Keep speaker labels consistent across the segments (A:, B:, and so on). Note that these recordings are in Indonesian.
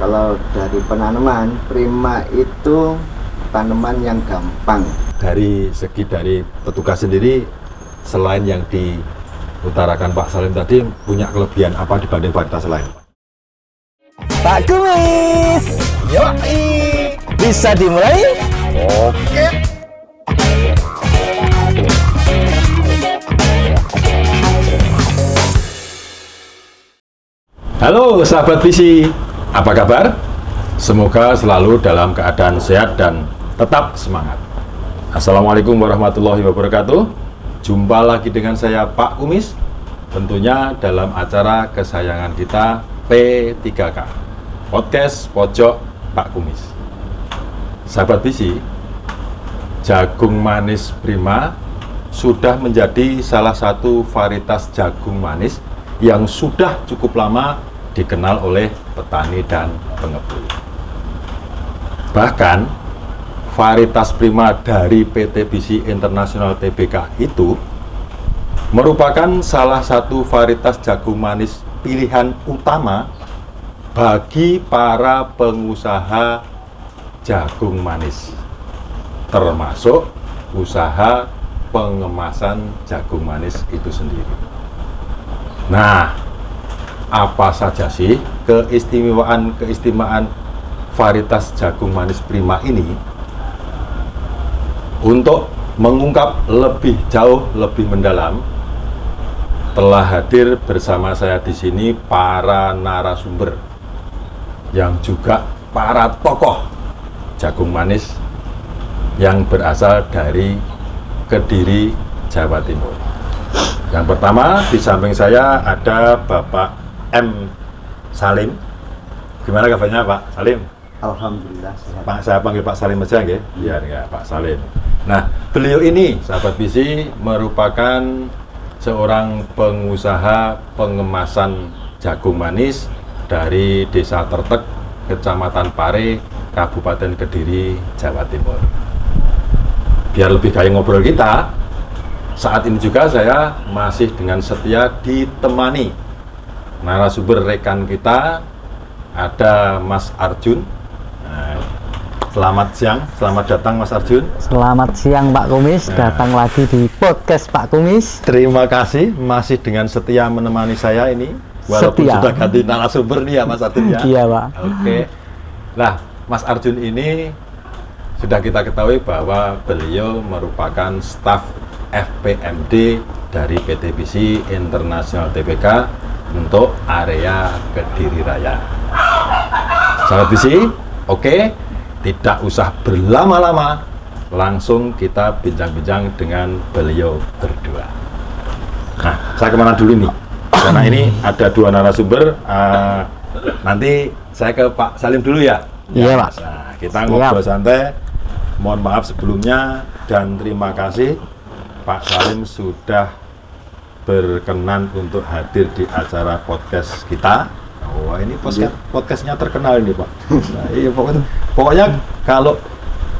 A: Kalau dari penanaman, Prima itu tanaman yang gampang.
B: Dari segi dari petugas sendiri, selain yang diutarakan Pak Salim tadi, punya kelebihan apa dibanding varietas lain?
C: Pak Kumis, yoi, bisa dimulai? Oke.
B: Halo sahabat visi, apa kabar? Semoga selalu dalam keadaan sehat dan tetap semangat. Assalamualaikum warahmatullahi wabarakatuh. Jumpa lagi dengan saya Pak Kumis, tentunya dalam acara kesayangan kita P3K, Podcast Pojok Pak Kumis. Sahabat visi, jagung manis Prima sudah menjadi salah satu varietas jagung manis yang sudah cukup lama dikenal oleh petani dan pengepul. Bahkan varietas Prima dari PT BC International Tbk itu merupakan salah satu varietas jagung manis pilihan utama bagi para pengusaha jagung manis, termasuk usaha pengemasan jagung manis itu sendiri. Nah, apa saja sih keistimewaan varietas jagung manis Prima ini? Untuk mengungkap lebih jauh, lebih mendalam, telah hadir bersama saya di sini para narasumber yang juga para tokoh jagung manis yang berasal dari Kediri, Jawa Timur. Yang pertama, di samping saya ada Bapak M. Salim. Gimana kabarnya Pak Salim?
A: Alhamdulillah sehat.
B: Pak, saya panggil Pak Salim aja nggih? Biar ya Pak Salim. Nah, beliau ini sahabat visi merupakan seorang pengusaha pengemasan jagung manis dari Desa Tertek, Kecamatan Pare, Kabupaten Kediri, Jawa Timur. Biar lebih gaya ngobrol kita, saat ini juga saya masih dengan setia ditemani narasumber rekan kita, ada Mas Arjun. Nah, selamat siang, selamat datang Mas Arjun.
C: Selamat siang Pak Kumis, datang lagi di podcast Pak Kumis.
B: Terima kasih masih dengan setia menemani saya ini, walaupun
C: setia.
B: sudah ganti narasumber nih ya Mas Arjun ya.
C: Iya Pak.
B: Oke. Nah, Mas Arjun ini sudah kita ketahui bahwa beliau merupakan staf FPMD dari PT BC International Tbk untuk area Kediri Raya. Sahabat BC, oke, tidak usah berlama-lama, langsung kita bincang-bincang dengan beliau berdua. Nah, saya kemana dulu nih? Karena ini ada dua narasumber, nanti saya ke Pak Salim dulu ya.
C: Iya Pak.
B: Nah, kita ngobrol santai. Mohon maaf sebelumnya dan terima kasih Pak Salim sudah berkenan untuk hadir di acara podcast kita. Wah, ini podcastnya terkenal ini Pak. Nah, iya pokoknya kalau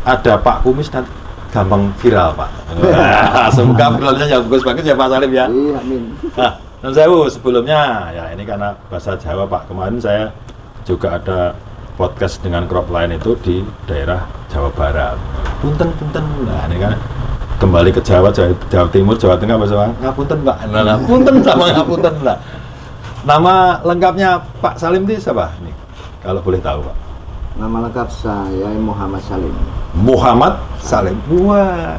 B: ada Pak Kumis nanti gampang viral Pak. Nah, semoga viralnya yang bagus-bagus ya Pak Salim ya.
A: Iya, amin.
B: Nah, dan saya sebelumnya ya ini karena bahasa Jawa Pak, kemarin saya juga ada podcast dengan crop lain itu di daerah Jawa Barat. Punten. Nah, ini kan kembali ke Jawa Timur, Jawa Tengah, bahasa ngapunten Pak. Nah, punten sama ngapunten lah. Nama lengkapnya Pak Salim itu siapa nih? Kalau boleh tahu Pak.
A: Nama lengkap saya Muhammad Salim.
B: Muhammad Salim. Wah,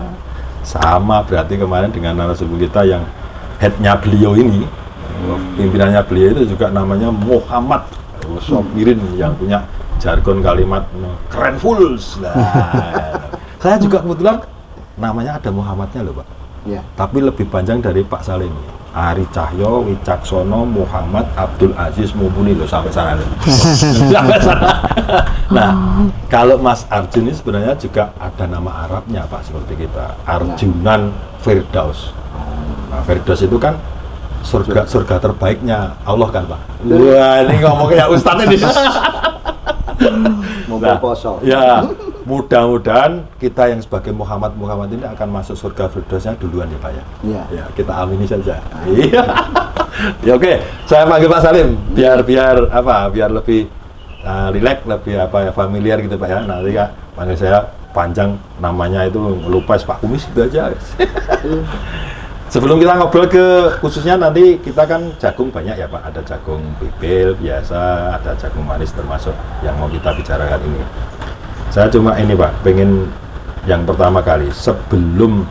B: sama berarti kemarin dengan narasumber kita yang headnya beliau ini, pimpinannya beliau itu juga namanya Muhammad Sopirin yang punya jargon kalimat keren full. Nah, saya juga kebetulan namanya ada Muhammadnya loh Pak.
A: Ya.
B: Tapi lebih panjang dari Pak Salim. Ari Cahyo, Wicaksono, Muhammad Abdul Aziz Mumpuni loh sampai sana loh. Sampai sana. Nah, kalau Mas Arjun ini sebenarnya juga ada nama Arabnya Pak seperti kita. Arjunan Firdaus. Nah, Firdaus itu kan surga terbaiknya Allah kan Pak. Wah, ini ngomong kayak Ustadz ini.
A: Moga poso.
B: Ya, mudah-mudahan kita yang sebagai Muhammad ini akan masuk surga Firdausnya duluan ya Pak ya.
A: Iya.
B: Ya, kita amini saja. Iya. Ya oke, saya panggil Pak Salim biar lebih rileks, lebih apa ya, familiar gitu Pak ya. Nanti Kak panggil saya panjang namanya itu lupa Pak Kumis itu aja. Sebelum kita ngobrol ke khususnya nanti kita kan jagung banyak ya Pak, ada jagung pipil biasa, ada jagung manis termasuk yang mau kita bicarakan ini. Saya cuma ini Pak, pengen yang pertama kali sebelum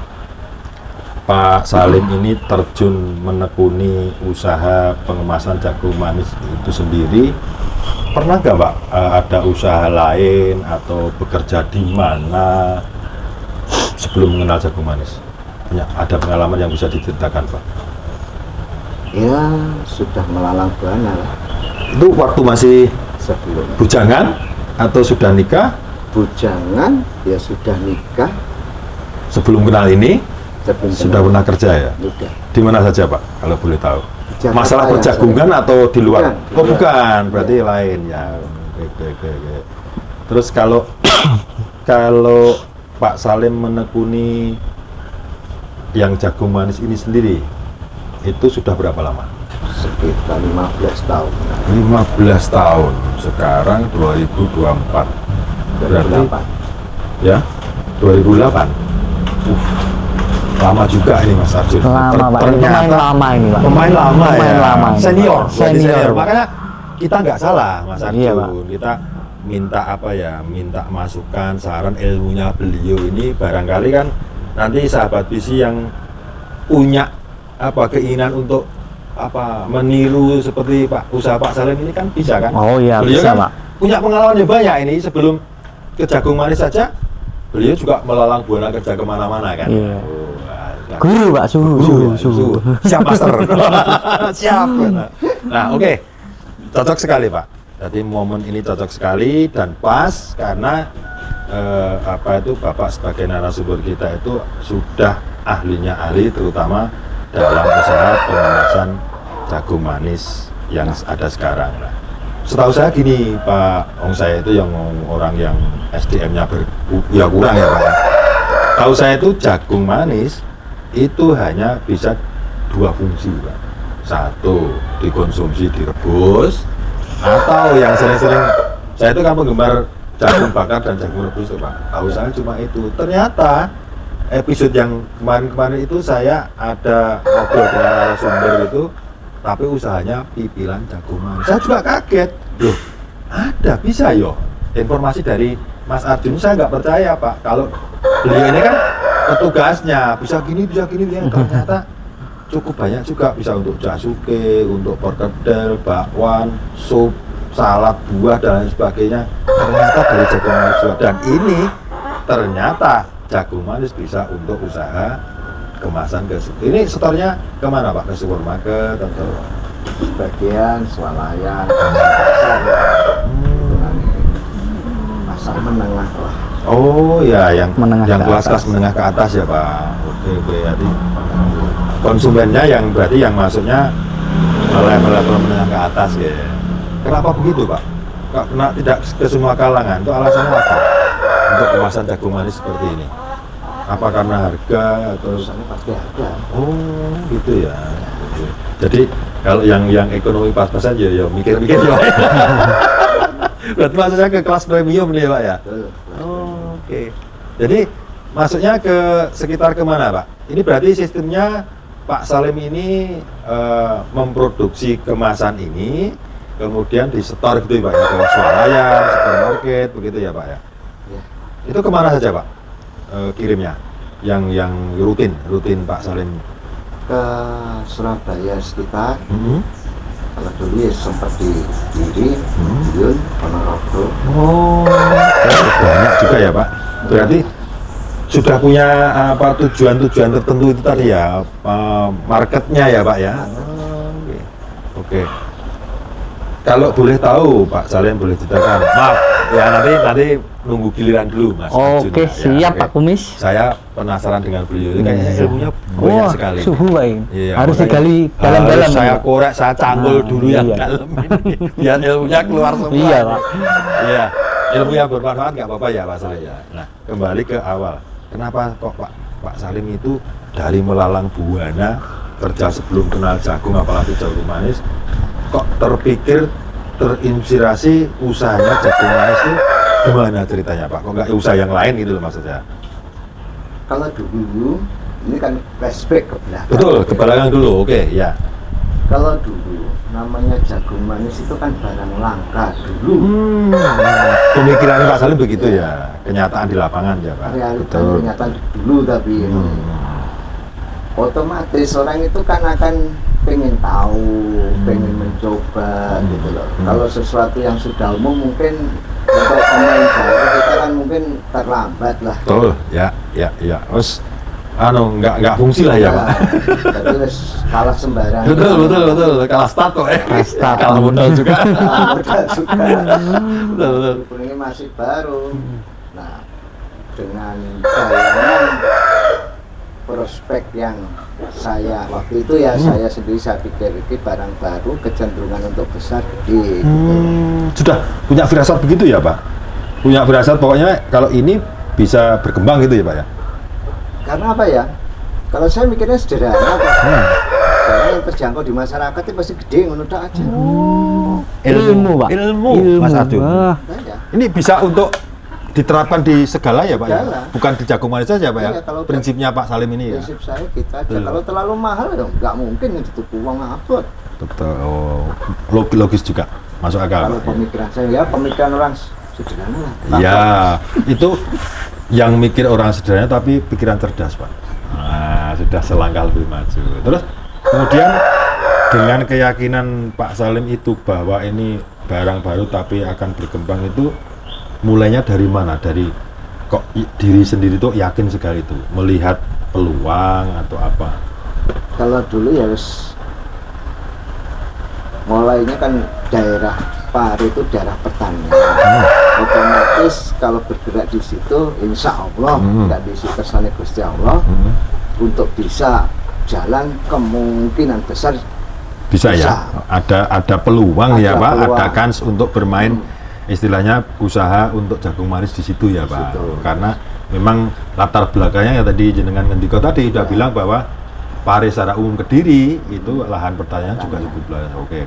B: Pak Salim ini terjun menekuni usaha pengemasan jagung manis itu sendiri, pernah nggak Pak ada usaha lain atau bekerja di mana sebelum mengenal jagung manis? Ya, ada pengalaman yang bisa diceritakan Pak?
A: Ya sudah melalang buana lah.
B: Itu waktu masih
A: Sebelum
B: bujangan atau sudah nikah?
A: bujangan ya sudah nikah.
B: Sebelum kenal ini
A: Sebelum
B: sudah
A: kenal
B: pernah kerja ya?
A: Sudah.
B: Di mana saja Pak kalau boleh tahu?
A: Jakarta
B: Masalah
A: ya,
B: perjagungan
A: saya.
B: atau di luar?
A: Bukan,
B: Oh
A: di luar.
B: bukan, berarti lain ya. Oke. Terus kalau kalau Pak Salim menekuni yang jagung manis ini sendiri itu sudah berapa lama?
A: Sekitar 15 tahun.
B: 15 tahun. Sekarang 2024. Berarti
A: 2008.
B: ya 2008. Lama juga ini Mas Arjun.
C: Lama Pak, ini pemain lama ini Pak.
B: Pemain lama
C: Pemain
B: ya.
C: lama ini,
B: Senior,
C: Pak.
B: berarti
C: Senior.
B: Makanya kita nggak salah Mas Arjun.
C: Iya, Pak.
B: Kita minta apa ya? Minta masukan, saran ilmunya beliau ini barangkali kan nanti sahabat visi yang punya apa keinginan untuk apa meniru seperti usaha Pak Salim ini kan bisa kan?
C: Oh iya,
B: beliau
C: bisa,
B: kan
C: Pak.
B: punya pengalaman yang banyak ini sebelum ke jagung manis saja beliau juga melalang buana kerja kemana-mana kan?
C: Iya.
B: Oh, nah,
C: Guru Pak, suhu.
B: Siap master. Siap. Nah, oke. Cocok sekali, Pak. Jadi momen ini cocok sekali dan pas karena apa itu Bapak sebagai narasumber kita itu sudah ahlinya ahli terutama dalam usaha pengemasan jagung manis yang ada sekarang. Nah, setahu saya gini Pak, saya itu yang orang yang SDM-nya ya kurang ya Pak. Tahu saya itu jagung manis itu hanya bisa dua fungsi Pak. Satu, dikonsumsi direbus, atau yang sering-sering saya itu kan penggemar jagung bakar dan jagung rebus tuh Pak. Tahu saya cuma itu. Ternyata episode yang kemarin-kemarin itu saya ada ngobrol dengan narasumber itu, tapi usahanya pipilan jagung manis. Saya juga kaget, loh ada bisa yo. Informasi dari Mas Arjun saya nggak percaya Pak. Kalau beliau ini kan petugasnya bisa gini, ya. Ternyata cukup banyak juga, bisa untuk jasuke, untuk perkedel, bakwan, sup, salad, buah dan lain sebagainya. Ternyata dari jagung manis juga. Dan ini ternyata jagung manis bisa untuk usaha kemasan ke ini setornya kemana Pak? Ke supermarket atau
A: Sebagian swalayan, pasar ya. Dengan pasar menengah lah.
B: oh ya yang
C: Menengah
B: yang
C: ke
B: kelas-kelas
C: atas.
B: menengah ke atas ya Pak. Oke berarti konsumennya yang berarti yang masuknya level-level menengah ke atas ya. Kenapa begitu Pak? Karena tidak ke semua kalangan, itu alasannya apa? Untuk kemasan jagung manis seperti ini? Apa karena harga atau?
A: Terusannya pasti ada.
B: Oh gitu ya. Jadi kalau yang ekonomi pas-pasan ya mikir-mikir ya. Berarti maksudnya ke kelas premium nih Pak ya?
A: Betul.
B: Oh, oke. Jadi masuknya ke sekitar kemana Pak? Ini berarti sistemnya Pak Salim ini memproduksi kemasan ini, kemudian disetor gitu ya Pak ya? Ke swalayan, supermarket, begitu ya Pak ya?
A: Ya.
B: Itu kemana saja Pak kirimnya? Yang rutin Pak Salim?
A: Ke Surabaya sekitar.
B: Hmm.
A: Kalau dulu ya sempat di Giri, Yun, Ponorogo.
B: Oh, banyak juga ya Pak. Berarti sudah punya apa tujuan-tujuan tertentu itu tadi ya, marketnya ya Pak ya. Oke. Oke. Kalau boleh tahu Pak Salim boleh ceritakan. Maaf, ya nanti nunggu giliran dulu Mas Arjun.
C: Oke,
B: Ya,
C: siap
B: oke.
C: Pak Kumis.
B: Saya penasaran dengan beliau. Ini kayaknya ilmunya banyak
C: Wah,
B: sekali.
C: suhu Pak ini.
B: Iya,
C: Harus
B: makanya
C: digali dalam-dalam.
B: harus saya
C: Pak.
B: korek, saya cangkul
C: Nah,
B: dulu yang
C: iya.
B: dalam ini, biar ilmunya keluar semua.
C: Iya, Pak.
B: Iya, ilmu yang bermanfaat nggak apa-apa ya Pak Salim ya. Nah, kembali ke awal. Kenapa kok Pak Salim itu dari melalang buana kerja sebelum kenal jagung, apalagi jagung manis, kok terpikir terinspirasi usahanya jagung manis itu gimana ceritanya Pak? Kok nggak usaha yang lain gitu loh maksudnya?
A: Kalau dulu ini kan flashback ke belakang.
B: Betul, ke belakang dulu, oke, ya.
A: Kalau dulu namanya jagung manis itu kan barang langka dulu.
B: Pemikiran Pak Salim begitu ya, kenyataan di lapangan ya Pak.
A: Realita kenyataan dulu tapi otomatis orang itu kan akan pengen tahu, pengen mencoba gitu loh. Kalau sesuatu yang sudah umum mungkin untuk pemain baru kita kan mungkin terlambat lah.
B: Betul, ya. Terus nggak fungsi lah ya Pak.
A: Jadi kalah sembarangan.
B: Betul. Kalah start kok ya. Kalah modal juga. Betul.
A: Ini masih baru. Nah, dengan bayangan prospek yang saya waktu itu ya saya sendiri saya pikir ini barang baru kecenderungan untuk besar gede. Gitu.
B: Sudah punya firasat begitu ya Pak? Punya firasat pokoknya kalau ini bisa berkembang gitu ya Pak ya?
A: Karena apa ya? Kalau saya mikirnya sederhana Pak. Karena yang terjangkau di masyarakat itu pasti gede ngono tok aja.
C: Ilmu, Pak.
B: Ilmu, Mas Arjun.
A: Nah,
B: Ini bisa untuk diterapkan di segala ya Pak ya?
A: Segala.
B: Bukan di jagung manis saja Pak ya?
A: Iya, kalau
B: Prinsipnya Pak Salim ini ya?
A: prinsip saya kita aja. Kalau terlalu mahal ya nggak mungkin dituku uang abot.
B: Betul, logis juga, masuk akal.
A: Kalau pemikiran saya ya pemikiran orang sederhana lah.
B: Ya, itu yang mikir orang sederhana tapi pikiran cerdas Pak. Nah, sudah selangkah lebih maju. Terus kemudian dengan keyakinan Pak Salim itu bahwa ini barang baru tapi akan berkembang itu mulainya dari mana? Dari kok diri sendiri tuh yakin sekali itu melihat peluang atau apa?
A: Kalau dulu ya harus mulainya kan daerah Pare itu daerah pertanian. Otomatis kalau bergerak di situ, insya Allah nggak diisi kersane Gusti Allah untuk bisa jalan kemungkinan besar
B: bisa ya. Ada peluang ya Pak,
A: peluang.
B: ada kans untuk bermain istilahnya usaha untuk jagung manis di situ ya Pak.
A: Situ.
B: Karena memang latar belakangnya ya tadi jenengan ngendiko tadi udah bilang bahwa Pare secara umum Kediri itu lahan pertanian juga cukup luas. Oke.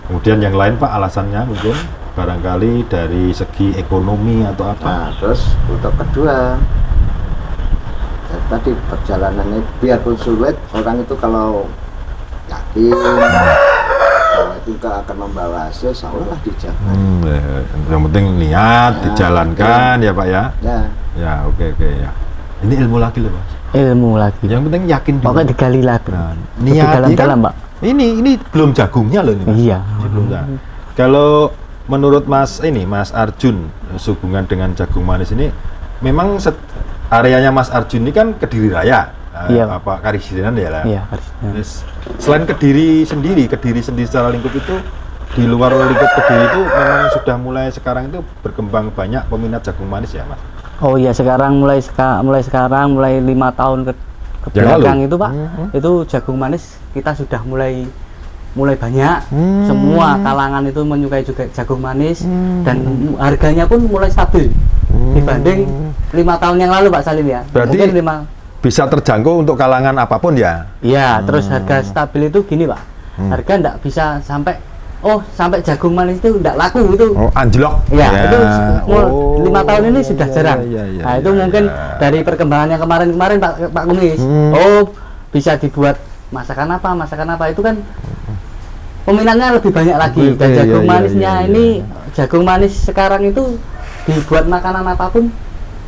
B: Kemudian yang lain Pak alasannya mungkin barangkali dari segi ekonomi atau apa?
A: Nah, terus untuk kedua tadi perjalanannya biarpun sulit, orang itu kalau yakin bahwa itu akan membawa hasil, insya Allah lah dijalan.
B: Yang penting niat dijalankan ya Pak ya. Ya oke ya. Ini ilmu lagi loh Pak.
C: Ilmu lagi.
B: Yang penting yakin dulu.
C: Pokoknya digali lagi.
B: Nah,
C: Lebih
B: niat
C: dalam-dalam,
B: kan,
C: Pak.
B: Ini belum jagungnya loh ini Mas.
C: Iya.
B: Ini belum jagung. Kalau menurut Mas Arjun sehubungan dengan jagung manis ini memang areanya Mas Arjun ini kan Kediri Raya.
C: Iya.
B: Apa Karisidenan ya lah.
C: Iya, harusnya.
B: Selain Kediri sendiri secara lingkup itu di luar lingkup Kediri itu memang sudah mulai sekarang itu berkembang banyak peminat jagung manis ya Mas.
C: Oh iya, sekarang mulai 5 tahun ke
B: Yang
C: belakang
B: lalu?
C: itu Pak, itu jagung manis kita sudah mulai banyak. Semua kalangan itu menyukai juga jagung manis dan harganya pun mulai stabil dibanding 5 tahun yang lalu Pak Salim ya.
B: Berarti
C: mungkin
B: bisa terjangkau untuk kalangan apapun ya.
C: Iya, terus harga stabil itu gini Pak. Harga enggak bisa sampai jagung manis itu enggak laku itu.
B: Oh, anjlok.
C: Ya, itu 5 tahun ini sudah jarang. Nah, itu mungkin dari perkembangannya kemarin Pak Kumis. Bisa dibuat masakan apa itu kan peminatnya lebih banyak lagi. Dan jagung manisnya ini jagung manis sekarang itu dibuat makanan apapun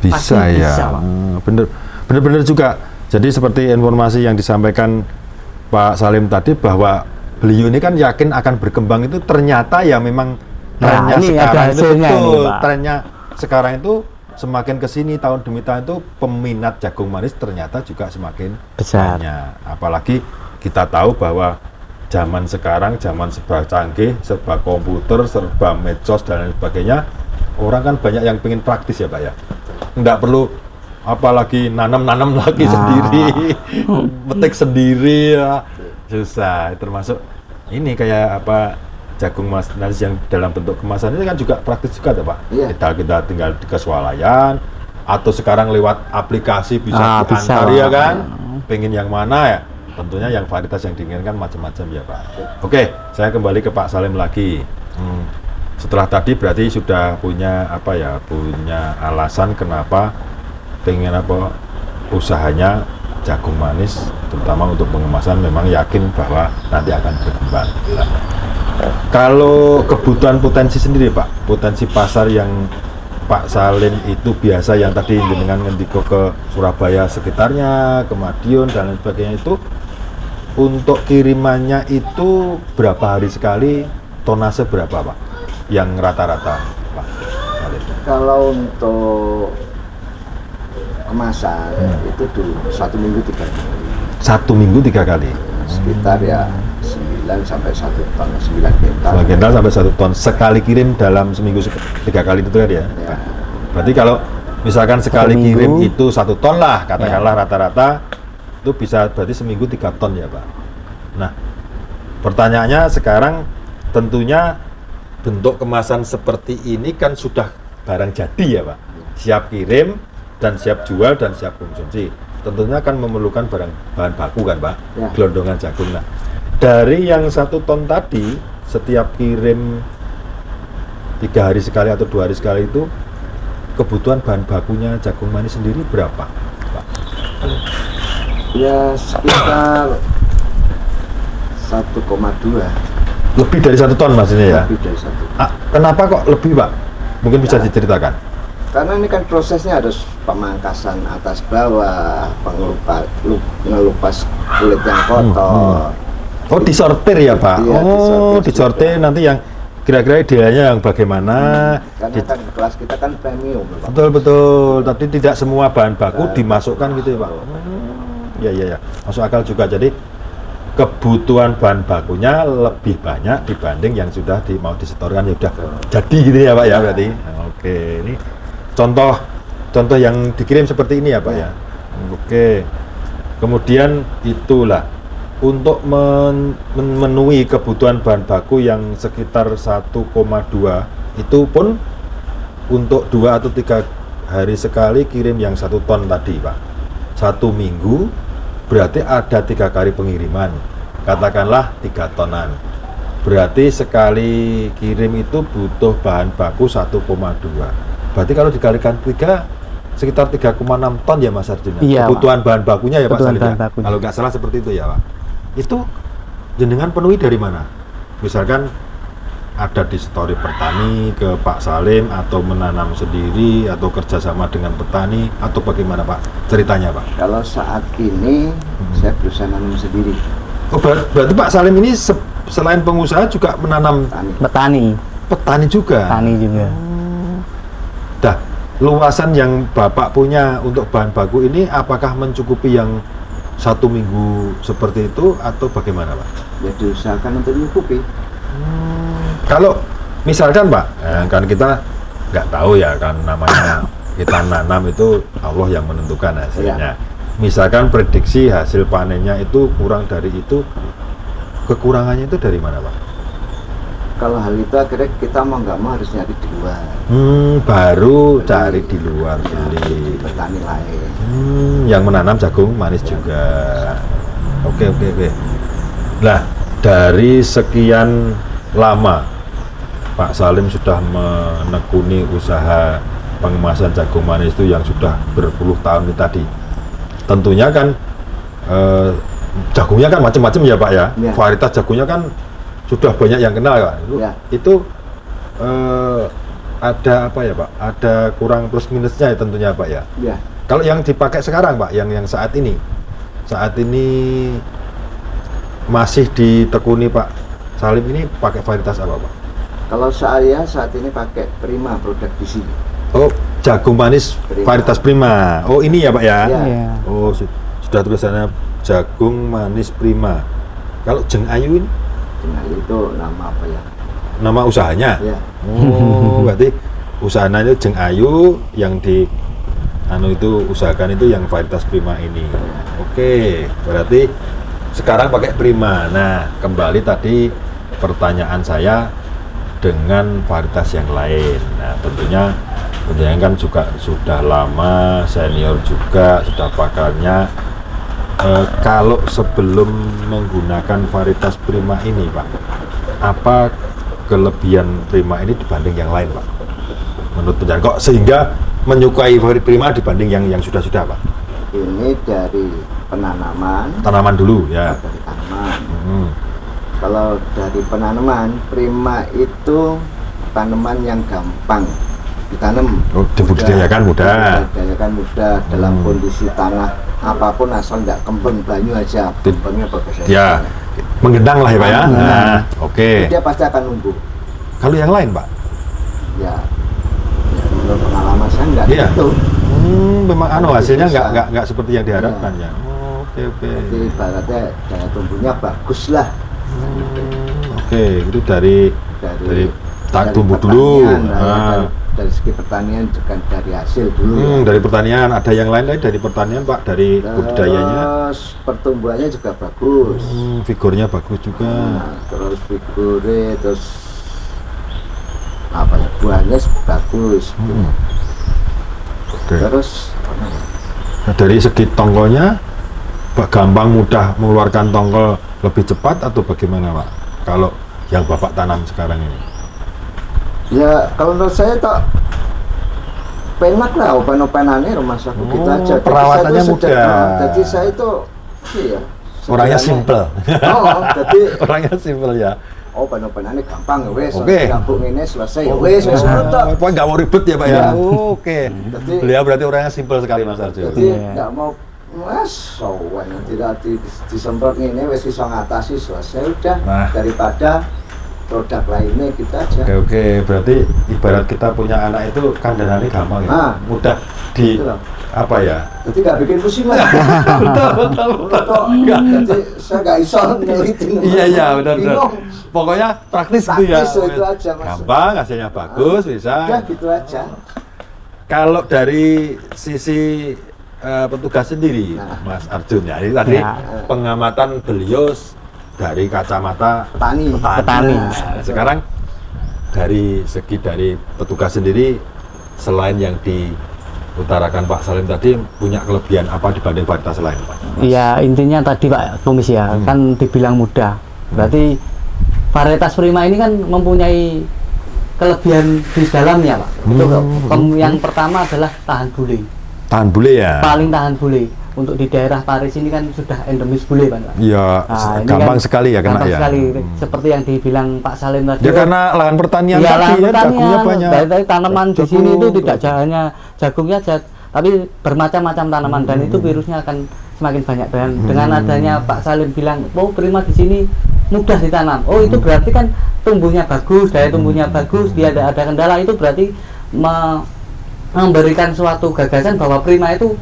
B: bisa
C: pasti
B: ya.
C: bisa, Pak.
B: Bener juga. Jadi seperti informasi yang disampaikan Pak Salim tadi bahwa beliau ini kan yakin akan berkembang itu ternyata ya memang trennya
C: ini
B: sekarang
C: ada
B: itu
C: hasilnya
B: betul.
C: ini, Pak.
B: Trennya sekarang itu semakin kesini tahun demi tahun itu peminat jagung manis ternyata juga semakin
C: Besar.
B: banyak. Apalagi kita tahu bahwa zaman sekarang zaman serba canggih, serba komputer, serba medsos dan lain sebagainya. Orang kan banyak yang pengen praktis ya Pak ya. Nggak perlu apalagi nanam lagi sendiri, petik sendiri ya. Susah. Termasuk ini kayak apa jagung manis yang dalam bentuk kemasan ini kan juga praktis juga tuh Pak.
A: Iya.
B: Kita tinggal di swalayan atau sekarang lewat aplikasi bisa diantar
C: bisa.
B: ya kan. Pengen yang mana ya tentunya yang varietas yang diinginkan macam-macam ya Pak. Oke, saya kembali ke Pak Salim lagi. Setelah tadi berarti sudah punya apa ya, punya alasan kenapa pengen apa usahanya jagung manis, terutama untuk pengemasan, memang yakin bahwa nanti akan berkembang. Nah, kalau kebutuhan potensi sendiri Pak, potensi pasar yang Pak Salim itu biasa yang tadi dengan ngendiko ke Surabaya sekitarnya, ke Madiun dan lain sebagainya, itu untuk kirimannya itu berapa hari sekali, tonase berapa Pak? Yang rata-rata Pak Salim?
A: Kalau untuk kemasan itu dulu 1 minggu 3 kali.
B: 1 minggu 3 kali.
A: Sekitar ya 9 sampai 1 ton, 9 kintal.
B: 9 kintal sampai 1 ton sekali kirim dalam seminggu 3 kali itu tadi ya.
A: Ya.
B: Berarti kalau misalkan sekali
C: Seminggu.
B: kirim itu 1 ton lah, katakanlah rata-rata itu bisa berarti seminggu 3 ton ya Pak. Nah, pertanyaannya sekarang tentunya bentuk kemasan seperti ini kan sudah barang jadi ya Pak, siap kirim dan siap jual dan siap konsumsi. Tentunya kan memerlukan bahan baku kan Pak,
A: Ya.
B: gelondongan jagung. Nah, dari yang 1 ton tadi setiap kirim 3 hari sekali atau 2 hari sekali itu kebutuhan bahan bakunya jagung manis sendiri berapa Pak?
A: Ya sekitar 1,2.
B: Lebih dari 1 ton maksudnya ya?
A: Lebih dari 1.
B: Kenapa kok lebih Pak? Mungkin bisa
A: Ya.
B: diceritakan.
A: Karena ini kan prosesnya harus pemangkasan atas bawah, ngelupas kulit yang kotor.
B: Oh, disortir ya Pak?
A: Iya,
B: Oh,
A: disortir
B: disortir nanti yang kira-kira idealnya yang bagaimana?
A: Karena kan kelas kita kan premium, Pak.
B: Betul. Tadi tidak semua bahan baku dimasukkan gitu ya Pak? Ya. Masuk akal juga. Jadi kebutuhan bahan bakunya lebih banyak dibanding yang sudah mau disetorkan, ya udah jadi gitu ya Pak ya berarti. Oke, ini contoh yang dikirim seperti ini ya Pak ya. Oke. Kemudian itulah untuk memenuhi kebutuhan bahan baku yang sekitar 1,2 itu pun untuk 2 atau 3 hari sekali kirim yang 1 ton tadi Pak. 1 minggu berarti ada 3 kali pengiriman, katakanlah 3 tonan. Berarti sekali kirim itu butuh bahan baku 1,2. Berarti kalau dikalikan 3 sekitar 3,6 ton ya Mas Arjuna.
C: Iya,
B: kebutuhan bahan bakunya ya Pak
C: Kebutuhan
B: Salim
C: bahan
B: ya?
C: bakunya.
B: Kalau nggak salah seperti itu ya Pak. Itu jenengan penuhi dari mana? Misalkan ada di story petani ke Pak Salim atau menanam sendiri atau kerjasama dengan petani atau bagaimana Pak ceritanya Pak?
A: Kalau saat ini saya berusaha nanam sendiri.
B: Oh, berarti Pak Salim ini selain pengusaha juga menanam
A: Petani.
B: petani juga?
C: Petani juga.
B: Dah, luasan yang Bapak punya untuk bahan baku ini apakah mencukupi yang 1 minggu seperti itu atau bagaimana Pak?
A: Ya diusahakan untuk mencukupi.
B: Kalau misalkan Pak, kan kita nggak tahu ya kan namanya kita nanam itu Allah yang menentukan hasilnya. Misalkan prediksi hasil panennya itu kurang dari itu, kekurangannya itu dari mana Pak?
A: Kalau hal itu akhirnya kita mau nggak mau harus nyari di luar.
B: Baru cari di luar beli.
A: Petani lain.
B: Yang menanam jagung manis juga. Oke. Nah, dari sekian lama Pak Salim sudah menekuni usaha pengemasan jagung manis itu yang sudah berpuluh tahun ini tadi. Tentunya kan jagungnya kan macam-macam ya Pak ya.
A: Ya.
B: Varietas jagungnya kan sudah banyak yang kenal ya.
A: Ya.
B: Itu ada apa ya Pak? Ada kurang plus minusnya ya tentunya Pak ya.
A: Ya.
B: Kalau yang dipakai sekarang Pak, yang saat ini masih ditekuni Pak Salim ini pakai varietas apa Pak?
A: Kalau saya saat ini pakai Prima produk di sini.
B: Oh, jagung manis
A: Prima.
B: varietas Prima. Oh, ini ya Pak ya?
A: Ya.
C: Iya.
B: Oh, sudah tulisannya jagung manis Prima. Kalau Jeng Ayu ini
A: Nah, itu nama apa ya?
B: nama usahanya?
A: Ya.
B: Oh, berarti usahanya itu Jeng Ayu, yang di itu usahakan itu yang varietas Prima ini. Oke, berarti sekarang pakai Prima. Nah, kembali tadi pertanyaan saya dengan varietas yang lain. Nah, tentunya penjaringan kan juga sudah lama, senior juga, sudah pakarnya. Kalau sebelum menggunakan varietas Prima ini Pak, apa kelebihan Prima ini dibanding yang lain Pak? Menurut penjajah kok sehingga menyukai Prima dibanding yang sudah-sudah Pak?
A: Ini dari penanaman.
B: Tanaman dulu ya.
A: Dari tanaman. Kalau dari penanaman, Prima itu tanaman yang gampang ditanam.
B: Oh, dibudidayakan mudah.
A: Dibudidayakan mudah dalam kondisi tanah apapun asal nggak kembang banyu aja. Kembangnya bagus aja.
B: Ya, menggendang lah ya Pak ya. Nah, oke.
A: Dia pasti akan numbuh.
B: Kalau yang lain Pak?
A: Ya menurut pengalaman saya nggak
B: Iya.
A: gitu.
B: Memang hasilnya nggak seperti yang diharapkan ya. Oke.
A: Jadi ibaratnya daya tumbuhnya bagus lah.
B: Oke, itu dari tumbuh dulu.
A: Dari segi pertanian juga dari hasil dulu.
B: Dari pertanian ada yang lain dari pertanian Pak, dari budidayanya.
A: Terus pertumbuhannya juga bagus.
B: Figurnya bagus juga.
A: Terus figurnya terus apa ya, buahnya bagus.
B: Oke.
A: Terus
B: Dari segi tongkolnya gampang mudah mengeluarkan tongkol lebih cepat atau bagaimana Pak? Kalau yang Bapak tanam sekarang ini?
A: ya kalau menurut saya tak penak lah open-openannya rumah saku gitu aja. Jadi
B: Perawatannya
A: saya itu
B: mudah.
A: jadi saya itu iya.
B: Orangnya simple.
A: Jadi
B: Orangnya simple ya.
A: open-openannya gampang ya wes.
B: Oke.
A: Gabung ini selesai ya wes tok.
B: Pokoknya nggak mau ribet ya Pak ya. Oke.
A: Jadi-
B: Beliau berarti orangnya simple sekali Mas Arjo.
A: Jadi nggak mau mas sowan tidak disemprot ini wes bisa ngatasi selesai udah
B: Nah.
A: daripada produk lainnya kita aja.
B: Oke. Berarti ibarat kita punya anak itu kandangnya gampang ya.
A: Nah.
B: Mudah di
A: Betul.
B: apa ya?
A: Jadi nggak bikin pusing lah.
B: betul.
A: Jadi saya nggak iso neliti.
B: Iya benar.
A: Bingung.
B: Pokoknya praktis gitu ya.
A: Praktis, itu aja, Mas.
B: Gampang, hasilnya bagus, bisa.
A: Udah gitu aja.
B: Kalau dari sisi petugas sendiri,
A: Nah.
B: Mas Arjun ya, ini tadi
C: Ya.
B: pengamatan beliau dari kacamata
A: Petani.
C: Petani.
B: Nah, sekarang dari petugas sendiri, selain yang diutarakan Pak Salim tadi, punya kelebihan apa dibanding varietas lain Pak?
C: Ya intinya tadi Pak Komisi ya, kan dibilang mudah. Berarti varietas Prima ini kan mempunyai kelebihan di dalamnya Pak. Itu yang pertama adalah tahan bule.
B: Tahan bule ya?
C: Paling tahan bule. Untuk di daerah Paris ini kan sudah endemis bule Pak.
B: Ya,
C: Ini
B: gampang
C: kan
B: sekali ya kena
C: gampang
B: ya.
C: sekali. Seperti yang dibilang Pak Salim tadi.
B: Ya karena lahan pertanian
C: ya,
B: tadi
C: lahan
B: ya,
C: pertanian,
B: jagungnya banyak.
C: dari tanaman di
B: Jagung,
C: sini itu tidak
B: betul.
C: hanya jagungnya aja, tapi bermacam-macam tanaman dan itu virusnya akan semakin banyak. Dan dengan adanya Pak Salim bilang, oh Prima di sini mudah ditanam. Oh itu berarti kan tumbuhnya bagus, daya tumbuhnya bagus, dia tidak ada kendala, itu berarti memberikan suatu gagasan bahwa Prima itu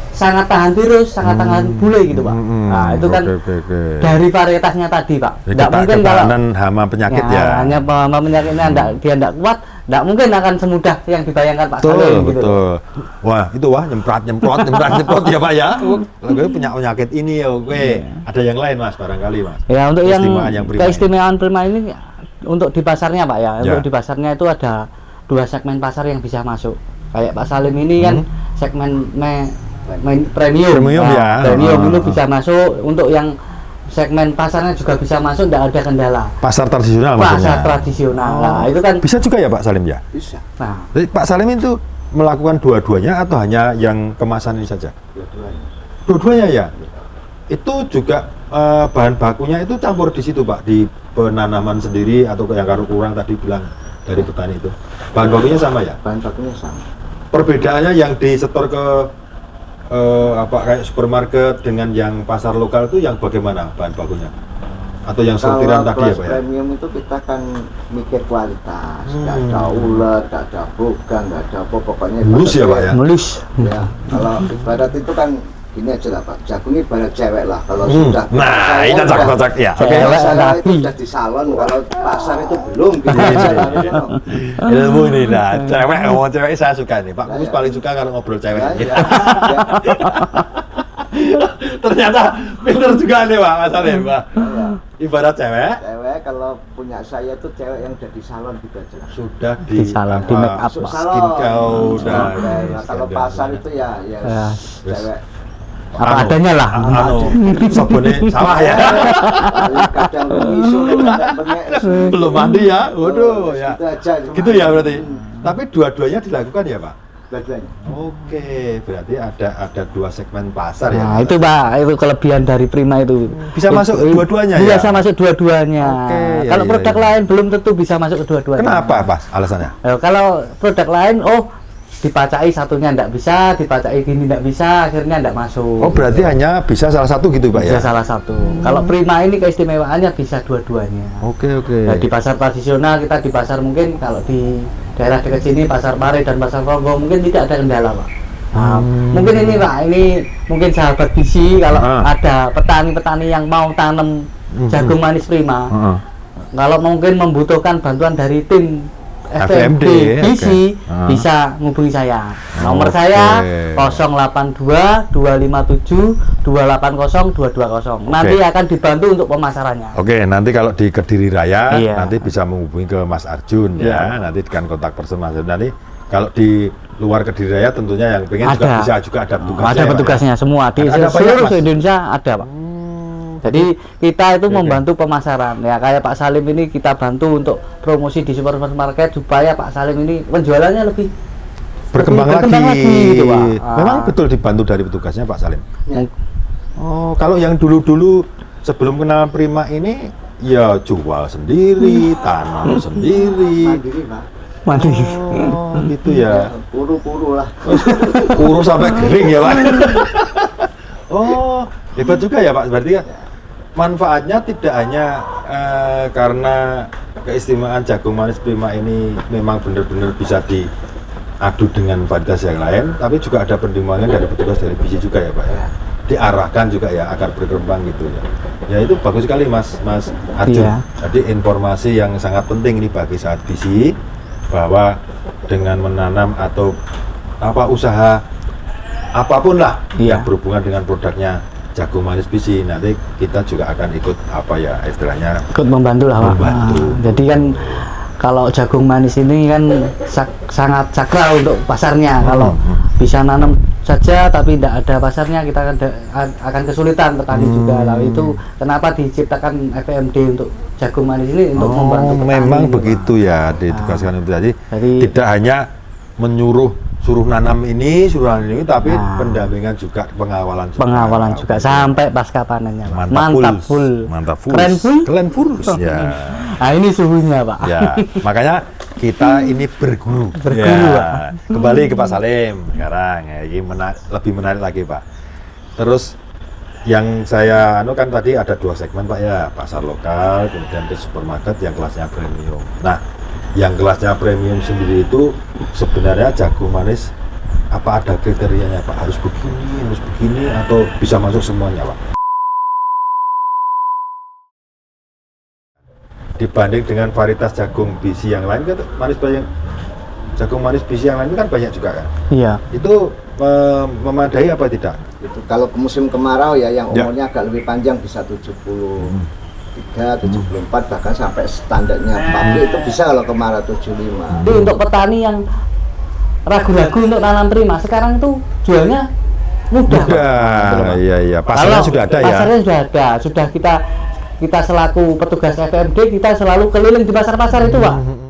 C: sangat tahan virus, sangat tahan bule gitu Pak. Nah itu kan
B: Oke.
C: dari varietasnya tadi Pak.
B: Jadi
C: Nggak mungkin kalau
B: ketahanan hama penyakit ya.
C: hanya hama penyakitnya dia tidak kuat, tidak mungkin akan semudah yang dibayangkan Pak
B: Betul,
C: Salim gitu.
B: betul. Wah, itu nyemprot ya Pak ya. Kalau punya penyakit ini ya, oke. Ada yang lain Mas, barangkali Mas.
C: Ya untuk
B: Keistimewaan Prima
C: keistimewaan Prima ini untuk di pasarnya Pak ya.
B: Ya.
C: Untuk di pasarnya itu ada 2 segmen pasar yang bisa masuk. Kayak Pak Salim ini kan segmen premium.
B: Premium ya.
C: Premium itu bisa masuk. Untuk yang segmen pasarnya juga bisa masuk, tidak ada kendala.
B: Pasar tradisional maksudnya.
C: Pasar tradisional. Nah, itu kan
B: Bisa juga ya Pak Salim ya?
A: Bisa.
C: nah,
B: Jadi Pak Salim itu melakukan dua-duanya atau hanya yang kemasan ini saja?
A: Dua-duanya.
B: Dua-duanya ya? Itu juga bahan bakunya itu campur di situ Pak, di penanaman sendiri atau yang kalau kurang tadi bilang dari petani itu. Bahan bakunya sama ya?
A: Bahan bakunya sama.
B: Perbedaannya yang disetor ke kayak supermarket dengan yang pasar lokal itu yang bagaimana bahan bakunya? Atau yang sortiran
A: Kalau
B: tadi ya
A: kelas
B: Pak ya?
A: premium itu kita kan mikir kualitas, nggak ada ulet, nggak ada boga, nggak ada apa, pokoknya
B: Mulus ya Pak ya?
C: mulus.
A: Ya, kalau ibarat itu kan gini aja lah Pak, jagung ini ibarat cewek lah, kalau sudah
B: Nah,
A: saya
B: ini
A: udah-
B: cocok ya.
C: Oke. Cewek
A: saya
C: rapi.
A: itu sudah di salon, kalau pasar itu belum gitu
B: Iya,
A: aja.
B: Ilmu ini nah, cewek ngomong cewek saya suka nih. Pak Kumus
A: Ya.
B: paling suka kalau ngobrol cewek.
A: Ya, ya.
B: Ternyata pinter juga nih Pak Mas Salim, Pak.
A: Ya.
B: Ibarat cewek
A: Cewek kalau punya saya tuh cewek yang udah di salon gitu aja lah.
B: sudah
C: Di salon, di make up,
A: Masuk
C: Pak.
B: Skin kau udah.
A: Nah, kalau pasar itu ya
C: Ya.
A: cewek
C: apa adanya lah.
B: Sabone sawah ya.
A: Kadang isu kadang bengek.
B: Belum mandi ya. Waduh ya.
A: Itu aja.
B: Gitu ya berarti. Tapi dua-duanya dilakukan ya, Pak?
A: Dua-duanya.
B: Oke, berarti ada dua segmen pasar ya.
C: Nah, itu Pak, itu kelebihan dari Prima itu.
B: Bisa masuk dua-duanya ya?
C: Bisa masuk dua-duanya.
B: Oke, ya,
C: kalau
B: ya,
C: produk
B: ya.
C: lain belum tentu bisa masuk ke dua-duanya.
B: Kenapa, Pak? Alasannya?
C: Kalau produk lain, dipacai satunya enggak bisa, dipacai gini enggak bisa, akhirnya enggak masuk.
B: Oh, berarti hanya bisa salah satu gitu, Pak ya?
C: Bisa salah satu. Kalau Prima ini keistimewaannya bisa dua-duanya.
B: Oke.
C: Nah, di pasar tradisional kita di pasar mungkin kalau di daerah dekat sini pasar Pare dan pasar Ronggo mungkin tidak ada kendala, Pak. Nah, mungkin ini Pak, ini mungkin sahabat bisi kalau ada petani-petani yang mau tanam jagung manis Prima. Kalau mungkin membutuhkan bantuan dari tim FMD bisi bisa menghubungi saya. Nomor saya 082 257 280 220. Nanti akan dibantu untuk pemasarannya.
B: Oke, nanti kalau di Kediri Raya
C: Iya.
B: nanti bisa menghubungi ke Mas Arjun ya. Nanti dengan kontak person Mas Arjun. Nanti kalau di luar Kediri Raya tentunya yang pengen juga bisa juga ada petugasnya.
C: Ada petugasnya semua di
B: Ada
C: seluruh
B: banyak, Mas?
C: Indonesia ada, Pak. Jadi kita itu membantu pemasaran ya, kayak Pak Salim ini kita bantu untuk promosi di supermarket supaya Pak Salim ini penjualannya lebih
B: berkembang
C: lagi gitu, Pak.
B: Memang betul dibantu dari petugasnya Pak Salim.
A: Ya.
B: Oh, kalau yang dulu-dulu sebelum kenal Prima ini ya jual sendiri, tanam sendiri.
A: Mandiri, Pak.
C: Mandi.
B: Oh, gitu ya.
A: Puru-puru lah.
B: Urus sampai kering ya, Pak. Oh, hebat juga ya, Pak. Berarti kan manfaatnya tidak hanya karena keistimewaan jagung manis Prima ini memang benar-benar bisa diadu dengan varietas yang lain, tapi juga ada pertimbangan dari petugas dari bisi juga ya, Pak ya. Diarahkan juga ya agar berkembang gitu ya. Ya itu bagus sekali Mas Arjun.
C: Iya.
B: Jadi informasi yang sangat penting ini bagi saat bisi bahwa dengan menanam atau usaha apapun lah yang berhubungan dengan produknya jagung manis bisi, nanti kita juga akan ikut istilahnya
C: Ikut membantu lah, Pak.
B: Membantu.
C: Jadi kan kalau jagung manis ini kan sangat sakral untuk pasarnya. Kalau bisa nanam saja tapi tidak ada pasarnya, kita akan kesulitan petani juga. Lalu itu kenapa diciptakan FMD untuk jagung manis ini untuk membantu petani.
B: Memang
C: gitu,
B: begitu
C: Pak.
B: ya ditugaskan itu. Jadi
C: Jadi-
B: tidak hanya suruh nanam ini, tapi pendampingan juga, pengawalan juga.
C: Sampai pasca panennya, Pak.
B: Mantap
C: full.
B: full.
C: Keren full.
B: Ya.
C: Nah, ini suhunya, Pak.
B: Ya, makanya kita ini berguru.
C: Berguru, Pak.
B: Kembali ke Pak Salim sekarang. Ya, ini lebih menarik lagi, Pak. Terus yang saya kan tadi ada dua segmen, Pak ya, pasar lokal, kemudian ke supermarket yang kelasnya premium. Nah, yang kelasnya premium sendiri itu sebenarnya jagung manis apa ada kriterianya, Pak? Harus begini atau bisa masuk semuanya, Pak? Dibanding dengan varietas jagung bisi yang lain kan jagung manis bisi yang lain kan banyak juga kan?
C: Iya.
B: Itu memadai apa tidak?
A: Itu kalau musim kemarau ya yang umurnya agak lebih panjang bisa 73, 74 bahkan sampai standarnya pabrik itu bisa kalau kemarau 75.
C: Jadi untuk petani yang ragu-ragu untuk nanam Prima sekarang itu jualnya mudah, Pak.
B: Iya. Pasarnya sudah ada ya.
C: Pasarnya sudah ada. Sudah kita selaku petugas FMD kita selalu keliling di pasar-pasar itu, Pak.